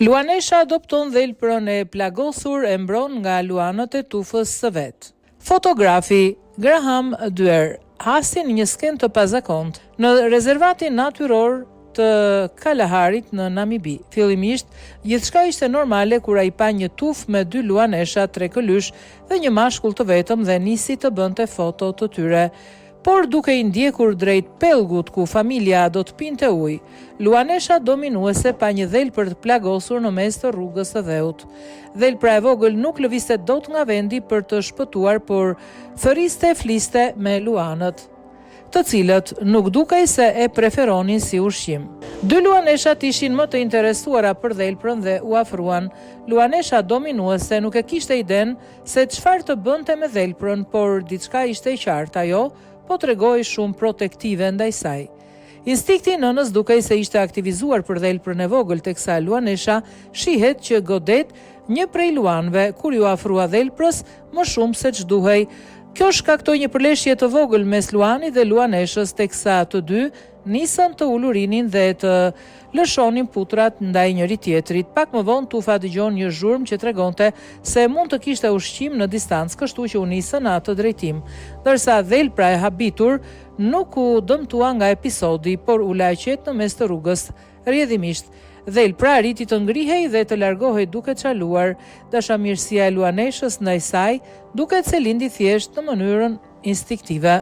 Luanesha adopton dhelprën e plagosur e mbron nga luanët e tufës së vet. Fotografi Graham Dwyer hasin një sken të pazakont në rezervatin natyror të Kalaharit në Namibi. Fillimisht, gjithçka ishte normale kur ai pa një tufë me 2 luanesha 3 këlysh dhe një mashkull të vetëm dhe nisi të bënte foto të tyre. Por duke i ndjekur drejt pellgut ku familja do të pinte ujë, luanesha dominuese pa një dhelpër të plagosur në mes të rrugës së dheut. Dhelpra e vogël nuk lëvizte dot nga vendi për të shpëtuar, por thëriste fliste me luanët, të cilët nuk dukej se e preferonin si ushqim. 2 luaneshat ishin më të interesuara për dhelprën dhe u afruan. Luanesha dominuese nuk e kishte iden se çfarë të bënte me dhelprën, por diçka ishte e qartë, ajo po tregoi shumë protektive ndaj saj. Instikti i nënës dukej se ishte aktivizuar për dhelprën e vogël, teksa luanesha shihet që godet një prej luanëve kur ju afrua dhelprës më shumë se ç'duhej. Kjo shkaktoi një përleshje të vogël mes luanit dhe luaneshës, teksa të dy nisën të ulurinin dhe të lëshonin putrat ndaj njëri tjetrit. Pak më vonë tufa dëgjon një zhurmë që tregonte se mund të kishte ushqim në distancë, kështu që u nisën në atë drejtim. Ndërsa dhelpra e habitur nuk u dëmtua nga episodi, por u laqet në mes të rrugës. Rrjedhimisht, dhelpra arriti të ngrihej dhe të largohej duke çaluar. Dashamirësia e luaneshës ndaj saj duket se lindi thjesht në mënyrën instiktive.